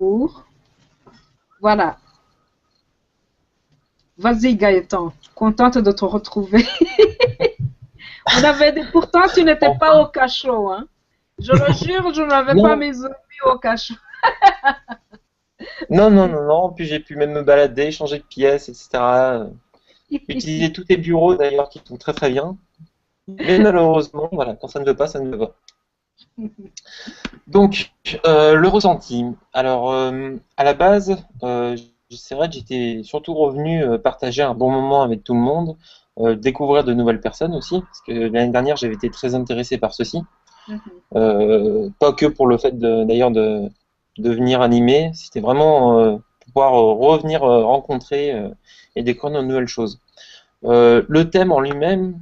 Bonjour. Voilà. Vas-y, Gaëtan. Contente de te retrouver. On avait dit, pourtant, tu n'étais pas Enfin, au cachot, hein. Je le jure, je n'avais pas non, mes amis au cachot. non, non, non, non. Puis j'ai pu même me balader, changer de pièce, etc. Utiliser tous tes bureaux d'ailleurs qui sont très très bien. Mais malheureusement, voilà, quand ça ne veut pas, ça ne veut pas. Donc, le ressenti. Alors, à la base, c'est vrai que j'étais surtout revenu partager un bon moment avec tout le monde, découvrir de nouvelles personnes aussi, parce que l'année dernière, j'avais été très intéressé par ceci. Pas que pour le fait d'ailleurs de venir animer, c'était vraiment pouvoir revenir rencontrer et découvrir de nouvelles choses. Le thème en lui-même,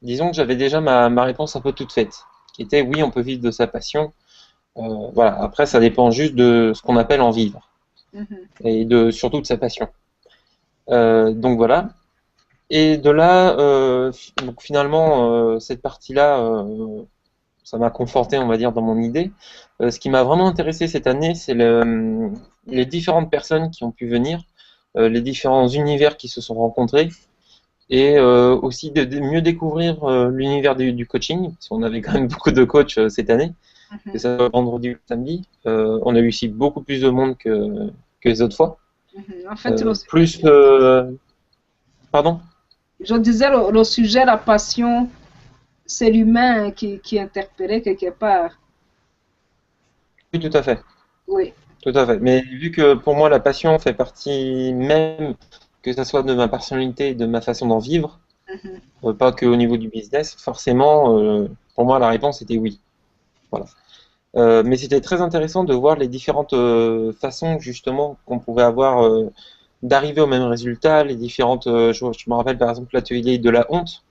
disons que j'avais déjà ma réponse un peu toute faite, qui était oui, on peut vivre de sa passion. Voilà. Après, ça dépend juste de ce qu'on appelle en vivre et surtout de sa passion. Donc voilà. Et de là, donc finalement, cette partie-là, ça m'a conforté, on va dire, dans mon idée. Ce qui m'a vraiment intéressé cette année, c'est les différentes personnes qui ont pu venir, les différents univers qui se sont rencontrés, et aussi de mieux découvrir l'univers du coaching, parce qu'on avait quand même beaucoup de coachs cette année, que ça soit vendredi ou samedi. On a eu aussi beaucoup plus de monde que les autres fois. En fait, Plus, pardon? je disais, le sujet, la passion, c'est l'humain qui interpellait quelque part. Oui, tout à fait. Oui. Tout à fait. Mais vu que pour moi, la passion fait partie même, que ce soit de ma personnalité et de ma façon d'en vivre, pas qu'au niveau du business, forcément, pour moi, la réponse était oui. Voilà. Mais c'était très intéressant de voir les différentes façons, justement, qu'on pouvait avoir d'arriver au même résultat, les différentes. Je me rappelle par exemple l'atelier de la honte,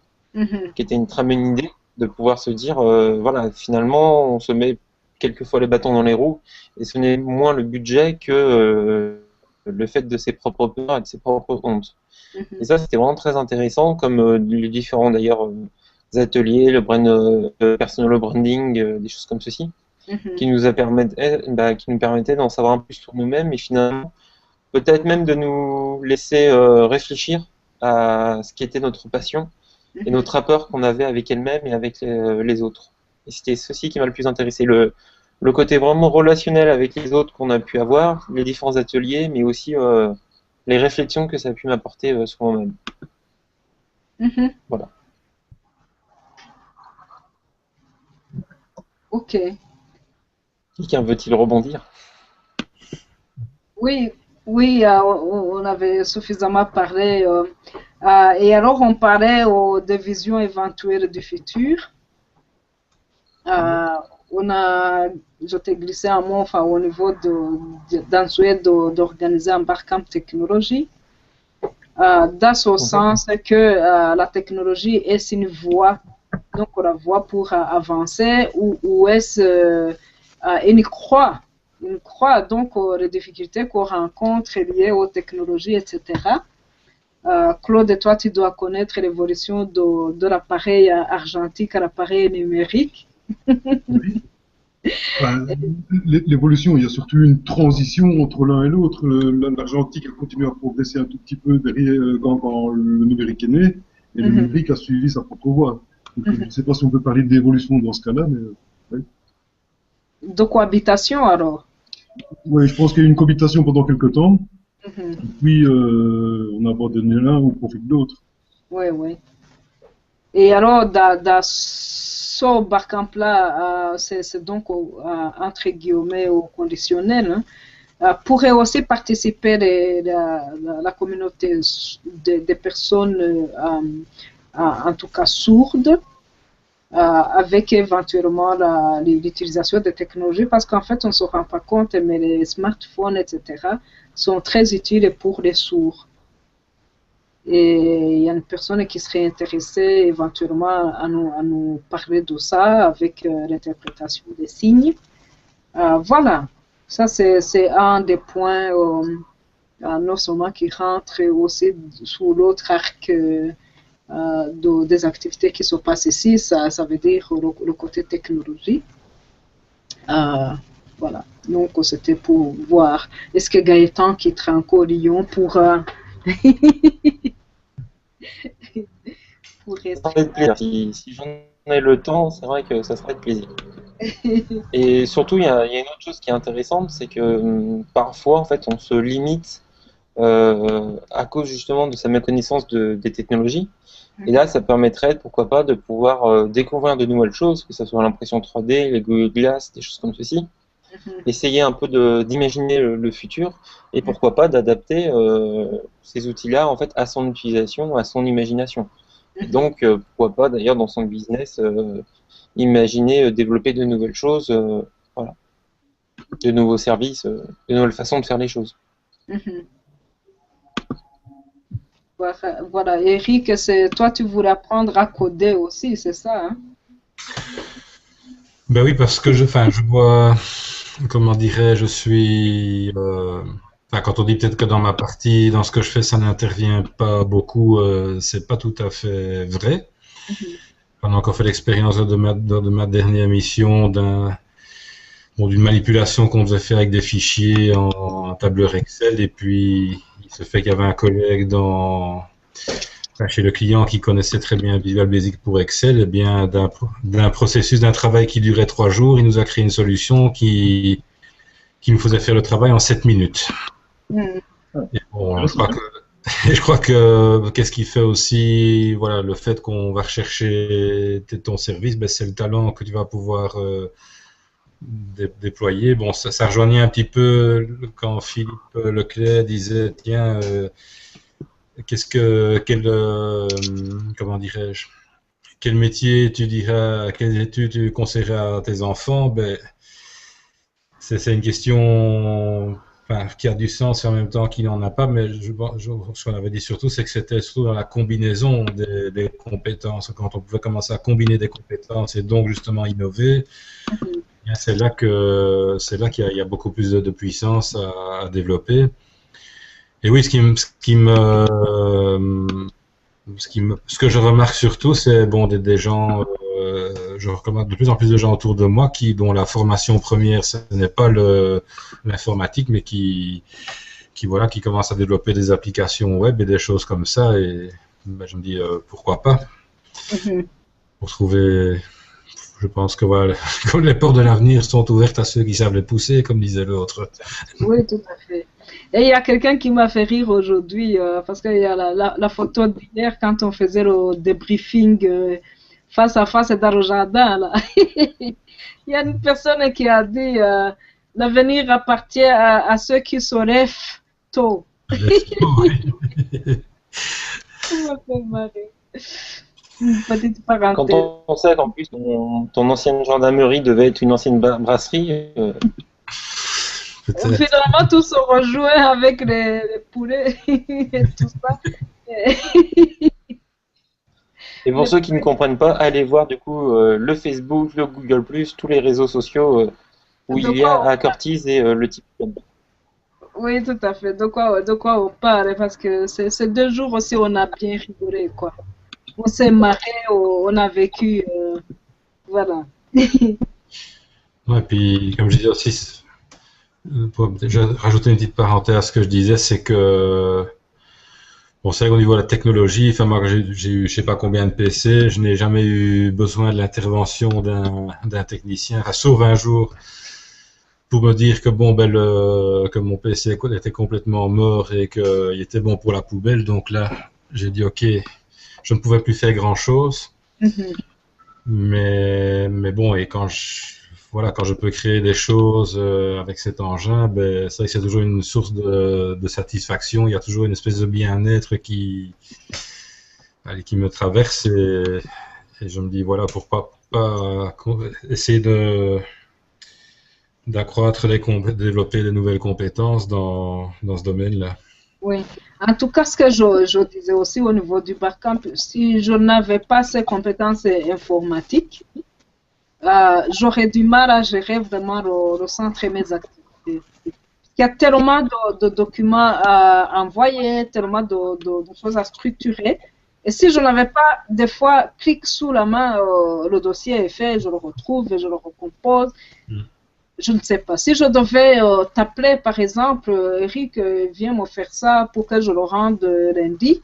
qui était une très bonne idée, de pouvoir se dire, voilà, finalement, on se met quelquefois les bâtons dans les roues, et ce n'est moins le budget que le fait de ses propres peurs et de ses propres hontes. Et ça, c'était vraiment très intéressant, comme les différents d'ailleurs ateliers, le personal branding, des choses comme ceci, qui nous permettaient d'en savoir un peu plus sur nous-mêmes et finalement, peut-être même de nous laisser réfléchir à ce qui était notre passion et notre rapport qu'on avait avec elle-même et avec les autres. Et c'était ceci qui m'a le plus intéressé, le côté vraiment relationnel avec les autres qu'on a pu avoir, les différents ateliers, mais aussi les réflexions que ça a pu m'apporter sur moi-même. Voilà. Ok. Quelqu'un veut-il rebondir? Oui, oui, on avait suffisamment parlé. Et alors, on parlait des visions éventuelles du futur. Euh, on a, je t'ai glissé un mot, enfin, au niveau d'un souhait d'organiser un barcamp technologie, dans ce Mhm. sens que la technologie est une voie, donc la voie pour avancer, ou est-ce une croix donc aux difficultés qu'on rencontre liées aux technologies, etc. Claude, toi, tu dois connaître l'évolution de l'appareil argentique à l'appareil numérique. Oui. Ben, l'évolution, il y a surtout une transition entre l'un et l'autre. L'argentique a continué à progresser un tout petit peu derrière quand le numérique est né, et le Mhm. numérique a suivi sa propre voie. Donc, je ne sais pas si on peut parler d'évolution dans ce cas-là, mais oui. De cohabitation, alors. Ouais, je pense qu'il y a eu une cohabitation pendant quelques temps, Mhm. et puis on a abandonné l'un au profit de l'autre. Oui, oui. Et alors, dans ce barcamp-là, c'est donc, entre guillemets, au conditionnel, hein, pourrait aussi participer la communauté des personnes, en tout cas sourdes, avec éventuellement l'utilisation des technologies, parce qu'en fait, on ne se rend pas compte, mais les smartphones, etc., sont très utiles pour les sourds. Et il y a une personne qui serait intéressée éventuellement à nous parler de ça avec l'interprétation des signes. Voilà, ça c'est un des points non seulement qui rentre aussi sous l'autre arc des activités qui se passent ici, ça veut dire le côté technologie. Euh, Voilà. Donc, c'était pour voir. Est-ce que Gaëtan quittera encore Lyon pour, pour Ça être... serait de plaisir. Si j'en ai le temps, c'est vrai que ça serait de plaisir. Et surtout, il y a une autre chose qui est intéressante, c'est que parfois, en fait, on se limite à cause justement de sa méconnaissance des technologies. Et là, ça permettrait, pourquoi pas, de pouvoir découvrir de nouvelles choses, que ce soit l'impression 3D, les Google Glass, des choses comme ceci. Essayer un peu d'imaginer le futur et pourquoi pas d'adapter ces outils-là en fait à son utilisation, à son imagination. Et donc, pourquoi pas d'ailleurs dans son business imaginer développer de nouvelles choses, voilà, de nouveaux services, de nouvelles façons de faire les choses. Voilà, Eric, toi, tu voulais apprendre à coder aussi, c'est ça, hein? Ben oui, parce que je vois, comment dirais-je, je suis, quand on dit peut-être que dans ma partie, dans ce que je fais, ça n'intervient pas beaucoup, c'est pas tout à fait vrai. On a encore fait l'expérience de ma dernière mission d'une manipulation qu'on devait faire avec des fichiers en tableur Excel, et puis il se fait qu'il y avait un collègue chez le client qui connaissait très bien Visual Basic pour Excel, et bien d'un processus, d'un travail qui durait 3 jours, il nous a créé une solution qui nous faisait faire le travail en 7 minutes. Et bon, je crois que qu'est-ce qui fait aussi, voilà, le fait qu'on va rechercher ton service, ben, c'est le talent que tu vas pouvoir déployer. Bon, ça rejoignait un petit peu quand Philippe Leclerc disait, tiens, comment dirais-je, quel métier tu dirais, quelles études tu conseillerais à tes enfants? Ben, c'est une question qui a du sens et en même temps qui n'en a pas, mais ce qu'on avait dit surtout, c'est que c'était surtout dans la combinaison des compétences, quand on pouvait commencer à combiner des compétences et donc justement innover, c'est là qu'il y a beaucoup plus de puissance à développer. Et oui, ce que je remarque surtout, c'est bon des gens, je recommande de plus en plus de gens autour de moi dont la formation première, ce n'est pas l'informatique, mais qui commencent à développer des applications web et des choses comme ça. Et ben, je me dis pourquoi pas, pour trouver. Je pense que voilà, les portes de l'avenir sont ouvertes à ceux qui savent les pousser, comme disait l'autre. Oui, tout à fait. Et il y a quelqu'un qui m'a fait rire aujourd'hui, parce qu'il y a la photo d'hier quand on faisait le débriefing face à face dans le jardin. Là. Il y a une personne qui a dit l'avenir appartient à ceux qui se lèvent tôt. Ça m'a fait marrer. Une petite parenthèse. Quand on sait qu'en plus ton ancienne gendarmerie devait être une ancienne brasserie. Finalement, tout se rejoint avec les poulets et tout ça. Et pour ceux qui ne comprennent pas, allez voir du coup le Facebook, le Google+, tous les réseaux sociaux où il y a à Curtis et le type. Oui, tout à fait. De quoi on parle, parce que ces 2 jours aussi, on a bien rigolé, quoi. On s'est marré, on a vécu, voilà. Ouais, puis comme je disais aussi, pour rajouter une petite parenthèse à ce que je disais, c'est que bon, c'est vrai qu'au niveau de la technologie, moi j'ai eu je sais pas combien de PC, je n'ai jamais eu besoin de l'intervention d'un technicien, sauf un jour pour me dire que bon que mon PC était complètement mort et qu'il était bon pour la poubelle. Donc là, j'ai dit ok, je ne pouvais plus faire grand chose. Mais bon, et quand je peux créer des choses avec cet engin, ben c'est vrai que c'est toujours une source de satisfaction. Il y a toujours une espèce de bien-être qui me traverse et je me dis voilà, pourquoi pas essayer d'accroître développer de nouvelles compétences dans ce domaine-là. Oui. En tout cas, ce que je disais aussi au niveau du barcamp, si je n'avais pas ces compétences informatiques, j'aurais du mal à gérer vraiment le centre et mes activités. Il y a tellement de documents à envoyer, tellement de choses à structurer. Et si je n'avais pas, des fois, clic sous la main, le dossier est fait, je le retrouve et je le recompose. Je ne sais pas. Si je devais t'appeler, par exemple, Eric, viens me faire ça pour que je le rende lundi,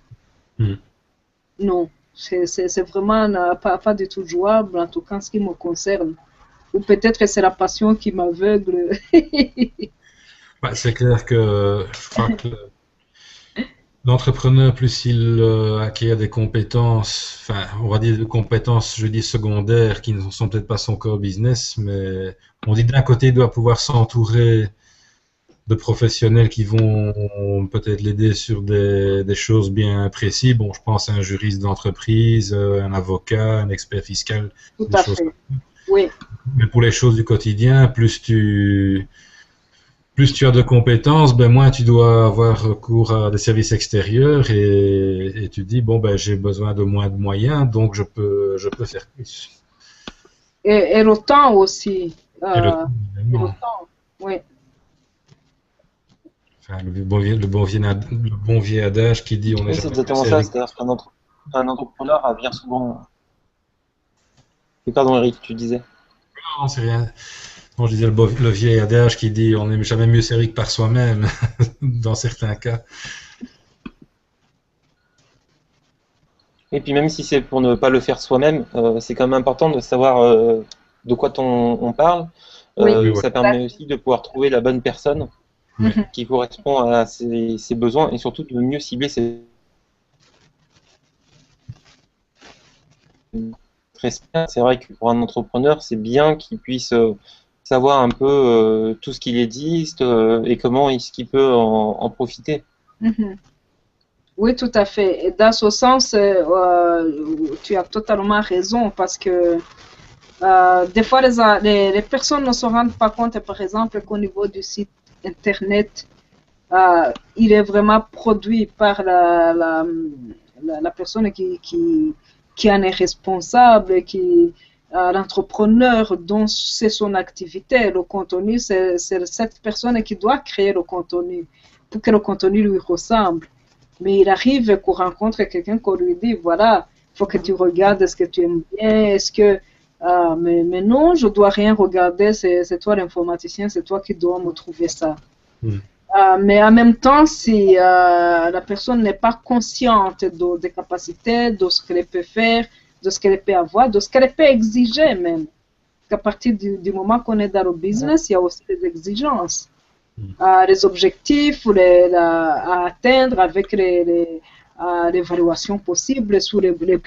non. C'est vraiment pas du tout jouable, en tout cas en ce qui me concerne. Ou peut-être que c'est la passion qui m'aveugle. Bah, c'est clair que je crois que l'entrepreneur, plus il acquiert des compétences, enfin, on va dire des compétences, je dis secondaires, qui ne sont peut-être pas son core business, mais on dit d'un côté, il doit pouvoir s'entourer de professionnels qui vont peut-être l'aider sur des choses bien précises. Bon, je pense à un juriste d'entreprise, un avocat, un expert fiscal, Tout des à choses. fait. Oui. Mais pour les choses du quotidien, plus tu as de compétences, ben moins tu dois avoir recours à des services extérieurs et tu dis bon ben j'ai besoin de moins de moyens, donc je peux faire plus. Et le temps aussi. Et le Et temps, le évidemment. temps, oui. Enfin, le bon vieil adage qui dit on n'est Oui, c'est jamais mieux exactement ça. servi. C'est-à-dire qu'un entrepreneur vient souvent. Et pardon, Eric, tu disais. Non, c'est rien. Non, je disais le vieil adage qui dit on n'est jamais mieux servi que par soi-même dans certains cas. Et puis même si c'est pour ne pas le faire soi-même, c'est quand même important de savoir de quoi on parle. Oui. Oui, ouais. Ça permet aussi de pouvoir trouver la bonne personne Oui. qui correspond à ses besoins et surtout de mieux cibler ses. C'est vrai que pour un entrepreneur, c'est bien qu'il puisse savoir un peu tout ce qu'il existe et comment est-ce qu'il peut en profiter. Oui, tout à fait. Et dans ce sens, tu as totalement raison parce que des fois, les personnes ne se rendent pas compte, par exemple, qu'au niveau du site Internet, il est vraiment produit par la personne qui en est responsable, l'entrepreneur dont c'est son activité. Le contenu, c'est cette personne qui doit créer le contenu pour que le contenu lui ressemble. Mais il arrive qu'on rencontre quelqu'un qu'on lui dit, voilà, il faut que tu regardes ce que tu aimes bien, est-ce que... mais non, je ne dois rien regarder, c'est toi l'informaticien, c'est toi qui dois me trouver ça. Mais en même temps, si la personne n'est pas consciente des capacités, de ce qu'elle peut faire, de ce qu'elle peut avoir, de ce qu'elle peut exiger même. Qu'à partir du moment qu'on est dans le business, il y a aussi des exigences. Les objectifs à atteindre avec l'évaluation possible sur les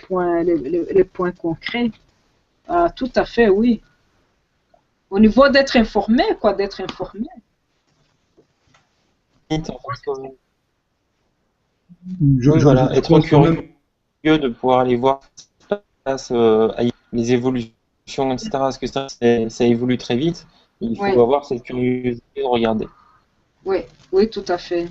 points concrets. Tout à fait, oui. Au niveau d'être informé, quoi, d'être informé. Voilà, être curieux de pouvoir aller voir ce qui se passe, les évolutions, etc. Parce que ça évolue très vite. Il faut avoir cette curiosité de regarder. Oui, tout à fait.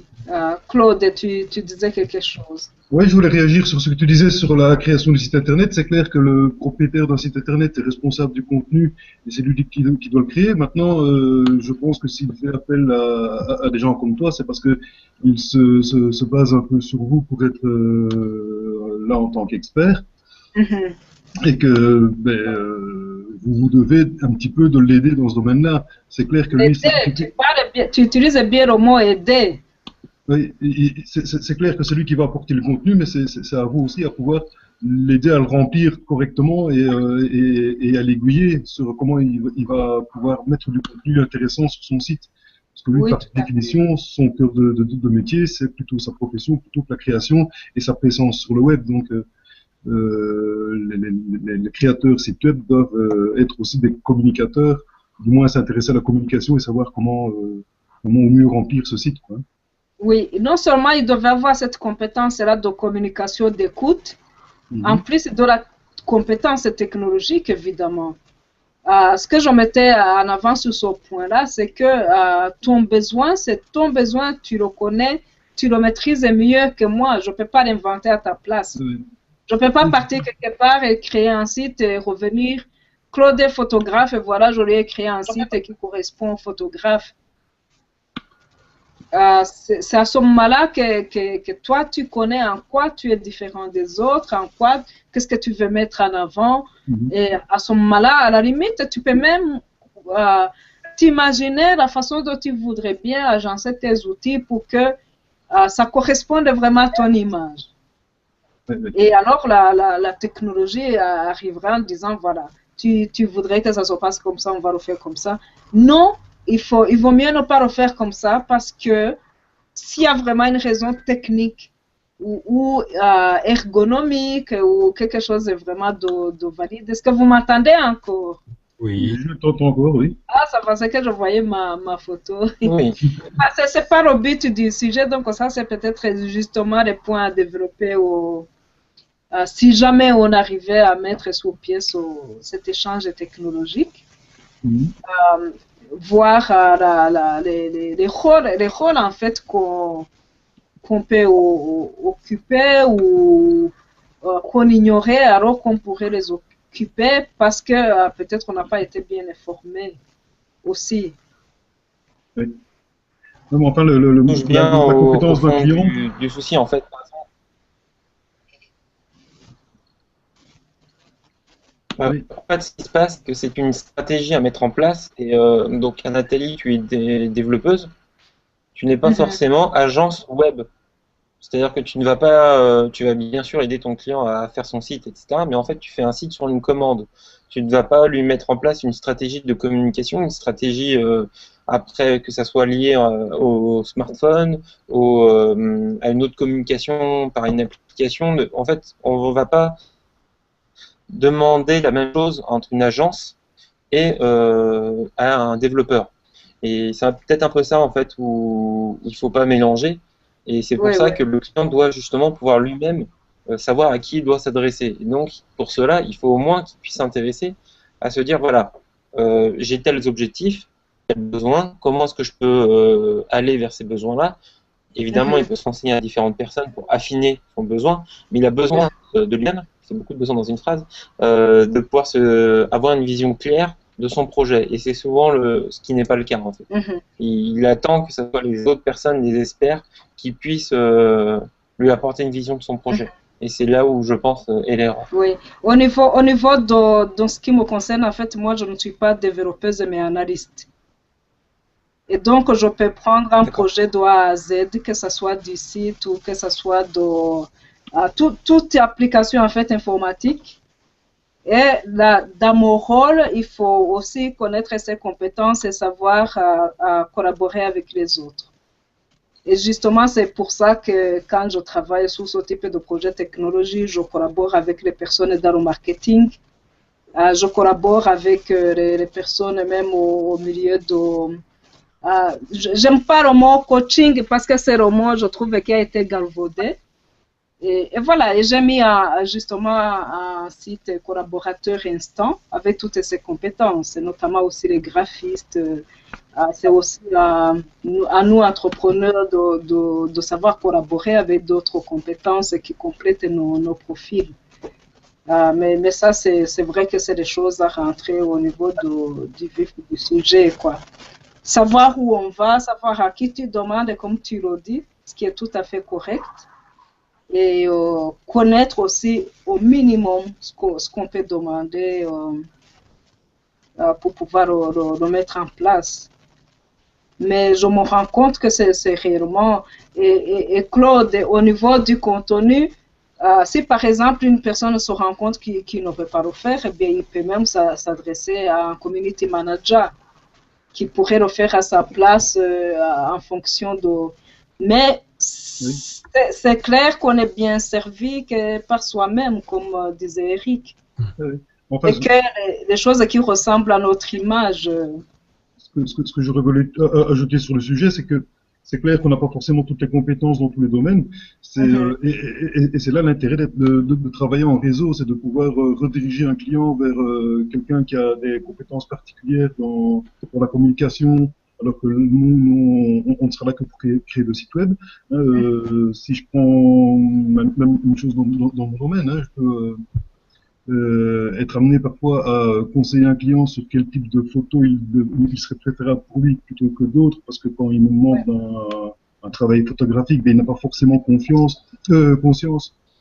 Claude, tu disais quelque chose. Oui, je voulais réagir sur ce que tu disais sur la création du site internet. C'est clair que le propriétaire d'un site internet est responsable du contenu et c'est lui qui doit le créer. Maintenant, je pense que s'il fait appel à des gens comme toi, c'est parce que il se base un peu sur vous pour être là en tant qu'expert et que vous devez un petit peu de l'aider dans ce domaine-là. C'est clair que lui... Tu utilises bien le mot aider. Oui, c'est clair que c'est lui qui va apporter le contenu, mais c'est à vous aussi à pouvoir l'aider à le remplir correctement et à l'aiguiller sur comment il va pouvoir mettre du contenu intéressant sur son site. Parce que lui, par définition, son cœur de métier, c'est plutôt sa profession, plutôt que la création et sa présence sur le web. Donc, les créateurs sites web doivent être aussi des communicateurs, du moins s'intéresser à la communication et savoir comment au mieux remplir ce site, quoi. Oui, non seulement ils doivent avoir cette compétence-là de communication, d'écoute, en plus de la compétence technologique, évidemment. Ce que je mettais en avant sur ce point-là, c'est que ton besoin, tu le connais, tu le maîtrises mieux que moi. Je ne peux pas l'inventer à ta place. Je ne peux pas partir quelque part et créer un site et revenir. Claude est photographe et voilà, je lui ai créé un site qui correspond au photographe. C'est à ce moment-là que toi, tu connais en quoi tu es différent des autres, en quoi, qu'est-ce que tu veux mettre en avant. Et à ce moment-là, à la limite, tu peux même t'imaginer la façon dont tu voudrais bien agencer tes outils pour que ça corresponde vraiment à ton image. Et alors, la technologie arrivera en disant, voilà, tu voudrais que ça se passe comme ça, on va le faire comme ça. Non, il vaut mieux ne pas le faire comme ça parce que s'il y a vraiment une raison technique ou ergonomique ou quelque chose de vraiment de valide. Est-ce que vous m'entendez encore? Oui. Je t'entends encore, oui. Ah, ça pensait que je voyais ma photo. Oui. C'est pas le but du sujet, donc ça c'est peut-être justement les points à développer si jamais on arrivait à mettre sur pied cet échange technologique. Voir les rôles en fait qu'on peut occuper ou qu'on ignorait alors qu'on pourrait les occuper parce que peut-être on n'a pas été bien informé aussi. Oui. Non, mais enfin, touche bien la compétence d'un fond client. du souci en fait. Oui. En fait, ce qui se passe, que c'est une stratégie à mettre en place. Et donc, à Nathalie, tu es développeuse. Tu n'es pas forcément agence web. C'est-à-dire que tu ne vas pas, tu vas bien sûr aider ton client à faire son site, etc. Mais en fait, tu fais un site sur une commande. Tu ne vas pas lui mettre en place une stratégie de communication, une stratégie après que ça soit lié au smartphone, à une autre communication par une application. En fait, on ne va pas demander la même chose entre une agence et à un développeur. Et c'est peut-être un peu ça en fait où il ne faut pas mélanger. Et c'est pour ça que le client doit justement pouvoir lui-même savoir à qui il doit s'adresser. Et donc pour cela, il faut au moins qu'il puisse s'intéresser à se dire voilà, j'ai tels objectifs, tels besoins, comment est-ce que je peux aller vers ces besoins-là. Évidemment, il peut se renseigner à différentes personnes pour affiner son besoin, mais il a besoin de lui-même, c'est beaucoup de besoin dans une phrase, de pouvoir avoir une vision claire de son projet. Et c'est souvent ce qui n'est pas le cas, en fait. Il attend que ce soit les autres personnes, les experts, qui puissent lui apporter une vision de son projet. Et c'est là où je pense est l'erreur. Oui, au niveau de ce qui me concerne, en fait, moi, je ne suis pas développeuse, mais analyste. Et donc, je peux prendre un projet de A à Z, que ce soit du site ou que ce soit toute application en fait informatique. Et là, dans mon rôle, il faut aussi connaître ses compétences et savoir collaborer avec les autres. Et justement, c'est pour ça que quand je travaille sur ce type de projet technologie, je collabore avec les personnes dans le marketing. Je collabore avec les personnes même au milieu de... j'aime pas le mot coaching parce que c'est le mot, je trouve, qui a été galvaudé. Et voilà, et j'ai mis justement un site collaborateur instant avec toutes ces compétences, notamment aussi les graphistes. C'est aussi à nous, entrepreneurs, de savoir collaborer avec d'autres compétences qui complètent nos profils. Mais ça, c'est vrai que c'est des choses à rentrer au niveau du vif du sujet, quoi. Savoir où on va, savoir à qui tu demandes, comme tu le dis, ce qui est tout à fait correct. Et connaître aussi au minimum ce qu'on peut demander pour pouvoir le mettre en place. Mais je me rends compte que c'est réellement... Et Claude, au niveau du contenu, si par exemple une personne se rend compte qu'il ne peut pas le faire, eh bien, il peut même s'adresser à un community manager qui pourrait le faire à sa place en fonction de... Mais c'est clair qu'on est bien servi que par soi-même, comme disait Eric. Et que les choses qui ressemblent à notre image... Ce que j'aurais voulu ajouter sur le sujet, c'est que c'est clair qu'on n'a pas forcément toutes les compétences dans tous les domaines. Et c'est là l'intérêt de travailler en réseau, c'est de pouvoir rediriger un client vers quelqu'un qui a des compétences particulières dans la communication, alors que nous on ne sera là que pour créer le site web. Si je prends même une chose dans mon domaine, je peux être amené parfois à conseiller un client sur quel type de photo il serait préférable pour lui plutôt que d'autres, parce que quand il me demande un travail photographique, ben, il n'a pas forcément conscience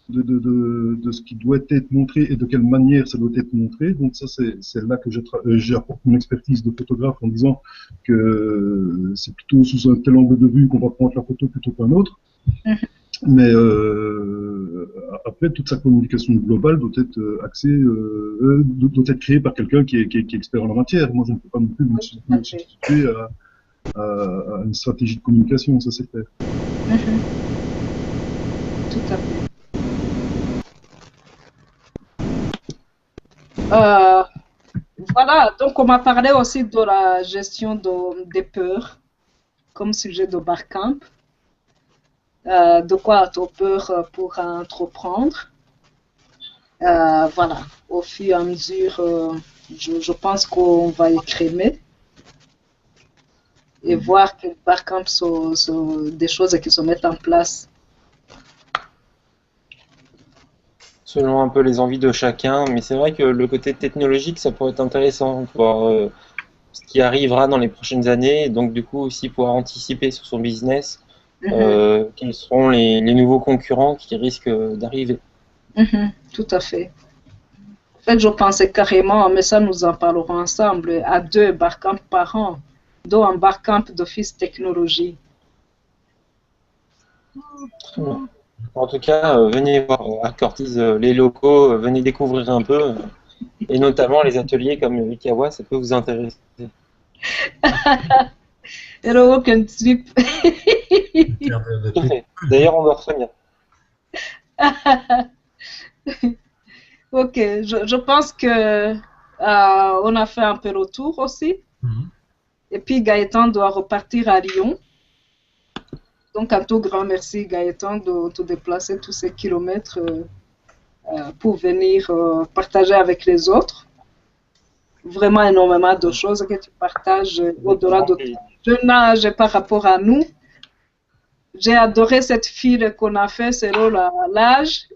de ce qui doit être montré et de quelle manière ça doit être montré. Donc ça, c'est là que j'apporte mon expertise de photographe en disant que c'est plutôt sous un tel angle de vue qu'on va prendre la photo plutôt qu'un autre. Mais après, toute sa communication globale doit être axée, doit être créée par quelqu'un qui est expert en la matière. Moi, je ne peux pas non plus me substituer à une stratégie de communication, ça c'est clair. Tout à fait. Voilà, donc on m'a parlé aussi de la gestion des peurs comme sujet de Barcamp. De quoi as-tu peur pour entreprendre? Voilà, au fur et à mesure, je pense qu'on va écrémer et voir que Barcamp sont des choses qui se mettent en place. Selon un peu les envies de chacun, mais c'est vrai que le côté technologique, ça pourrait être intéressant, voir ce qui arrivera dans les prochaines années, et donc du coup aussi pouvoir anticiper sur son business quels seront les nouveaux concurrents qui risquent d'arriver. Tout à fait. En fait, je pensais carrément, mais ça nous en parlerons ensemble, à 2 Barcamp par an, dont un Barcamp d'office technologie. Très bien. En tout cas, venez voir à Cortiz les locaux, venez découvrir un peu, et notamment les ateliers comme Ikawa, ça peut vous intéresser. Hello, aucun type. D'ailleurs, on doit revenir. Ok, je pense que on a fait un peu le tour aussi. Et puis Gaëtan doit repartir à Lyon. Donc un tout grand merci Gaëtan de te déplacer tous ces kilomètres pour venir partager avec les autres. Vraiment énormément de choses que tu partages au-delà de ton jeune âge et par rapport à nous. J'ai adoré cette file qu'on a fait selon l'âge.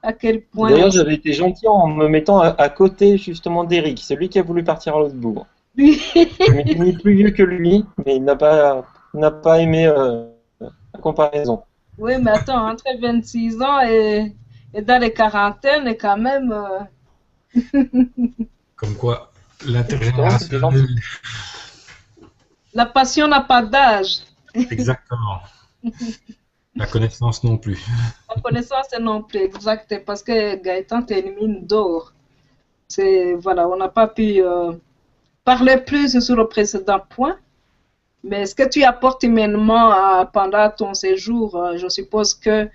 À quel point. D'ailleurs, j'avais été gentil en me mettant à côté justement d'Eric, celui qui a voulu partir à l'autre bout. Il est plus vieux que lui, mais il n'a pas aimé la comparaison. Oui, mais attends, entre 26 ans et dans les quarantaines, et quand même. Comme quoi, l'intergénérationnel. La passion n'a pas d'âge. Exactement. La connaissance non plus. La connaissance non plus, exact. Parce que Gaëtan, tu es une mine d'or. Voilà, on n'a pas pu parler plus sur le précédent point. Mais ce que tu apportes humainement pendant ton séjour, je suppose que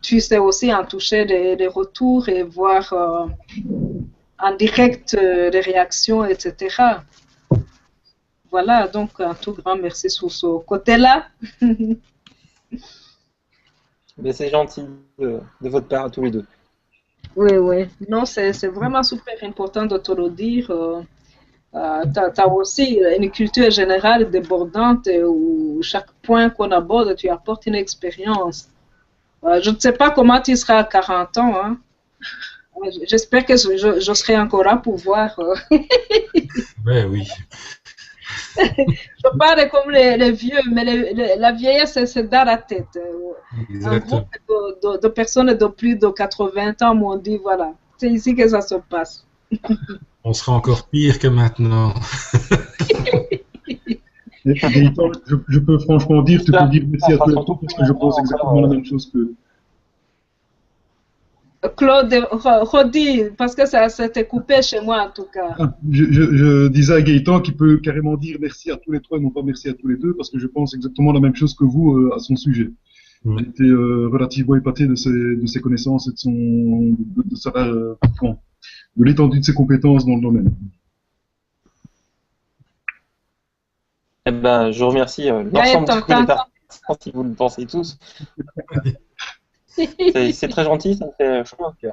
tu sais aussi en toucher des retours et voir en direct les réactions, etc. Voilà, donc un tout grand merci sur ce côté-là. C'est gentil de votre part à tous les deux. Oui, oui. Non, c'est vraiment super important de te le dire. Tu as aussi une culture générale débordante où chaque point qu'on aborde, tu apportes une expérience. Je ne sais pas comment tu seras à 40 ans. Hein. J'espère que je serai encore là pour voir. Oui. Je parle comme les vieux, mais la vieillesse, c'est dans la tête. Un groupe de personnes de plus de 80 ans m'ont dit, voilà, c'est ici que ça se passe. On sera encore pire que maintenant. Je peux franchement dire, tu peux dire merci à tous les deux parce que je pense exactement la même chose que... Claude, redis, parce que ça s'était coupé chez moi en tout cas. Je disais à Gaëtan qu'il peut carrément dire merci à tous les trois et non pas merci à tous les deux parce que je pense exactement la même chose que vous à son sujet. J'ai été relativement épaté de ses connaissances et de l'étendue de ses compétences dans le domaine. Eh ben, je remercie l'ensemble des participants si vous le pensez tous. C'est très gentil, ça me fait chaud au cœur.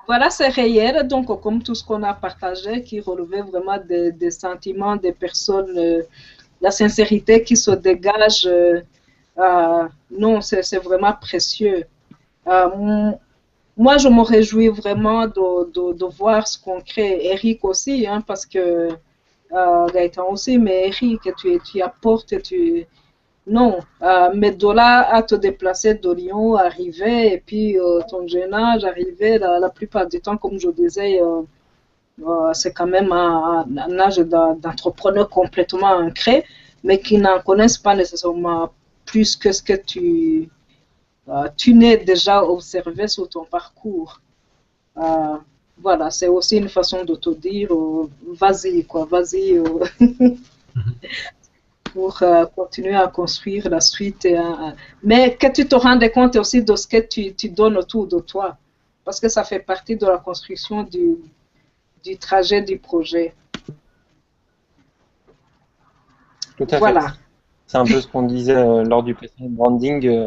Voilà, c'est réel, donc comme tout ce qu'on a partagé, qui relevait vraiment des sentiments des personnes, la sincérité qui se dégage, non, c'est vraiment précieux. Moi, je me réjouis vraiment de voir ce qu'on crée. Eric aussi, hein, parce que Gaëtan aussi, mais Eric, tu apportes, Non, mais de là à te déplacer de Lyon, arriver, et puis ton jeune âge, arriver, la plupart du temps, comme je disais, c'est quand même un âge d'entrepreneur complètement ancré, mais qui n'en connaissent pas nécessairement plus que ce que tu n'es déjà observé sur ton parcours. Voilà, c'est aussi une façon de te dire, vas-y, quoi, vas-y, pour continuer à construire la suite. Mais que tu te rendes compte aussi de ce que tu donnes autour de toi, parce que ça fait partie de la construction du trajet du projet. Tout à fait. Voilà. C'est un peu ce qu'on disait lors du précédent branding.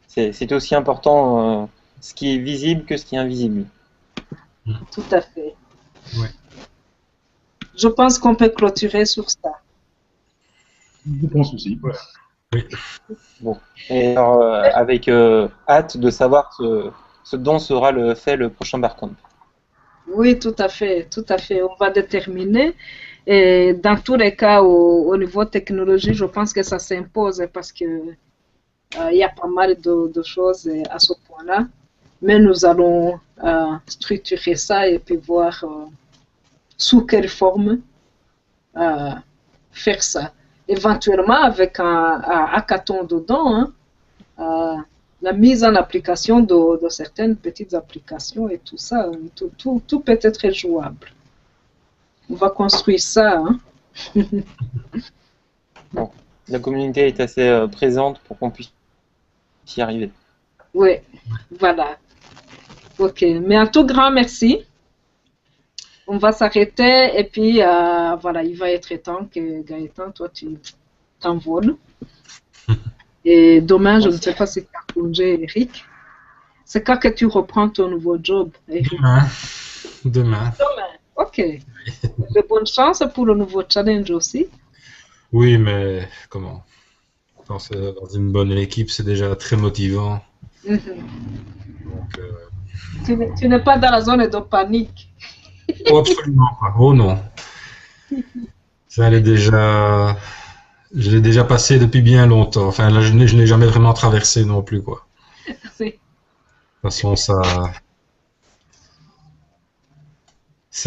C'est aussi important ce qui est visible que ce qui est invisible. Tout à fait. Ouais. Je pense qu'on peut clôturer sur ça. Je pense aussi. Oui. Bon. Et alors, avec hâte de savoir ce dont sera fait le prochain Barcamp. Oui, tout à fait, tout à fait. On va déterminer. Et dans tous les cas, au niveau technologie, je pense que ça s'impose parce que il y a pas mal de choses à ce point-là. Mais nous allons structurer ça et puis voir sous quelle forme faire ça. Éventuellement avec un hackathon dedans, hein, la mise en application de certaines petites applications et tout ça, tout peut être jouable. On va construire ça. Hein. Bon. La communauté est assez présente pour qu'on puisse y arriver. Oui, voilà. Ok, mais un tout grand merci. On va s'arrêter et puis voilà, il va être temps que Gaëtan, toi, tu t'envoles. Et demain, je ne sais pas si tu as congé, Eric. C'est quand que tu reprends ton nouveau job, Eric? Demain. Demain, ok. De bonne chance pour le nouveau challenge aussi. Oui, mais comment? Quand c'est dans une bonne équipe, c'est déjà très motivant. Mhm. Donc, Tu n'es pas dans la zone de panique. oh, absolument pas. Oh non. Ça, je l'ai déjà passé depuis bien longtemps. Enfin, là, je n'ai jamais vraiment traversé non plus, quoi. Oui. De toute façon, ça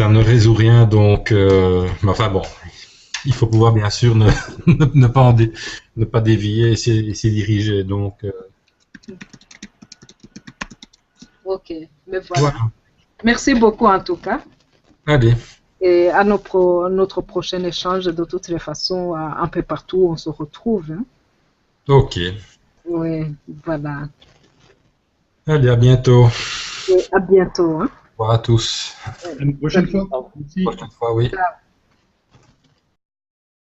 ne résout rien, donc, mais enfin bon, il faut pouvoir bien sûr ne pas dévier et s'y diriger, donc. Ok, mais voilà. Merci beaucoup en tout cas. Allez. Et à notre prochain échange, de toutes les façons, un peu partout, on se retrouve. Hein. Ok. Oui, voilà. Allez, à bientôt. Et à bientôt. Hein. Au revoir à tous. Une prochaine fois. Prochaine fois, oui. Ciao.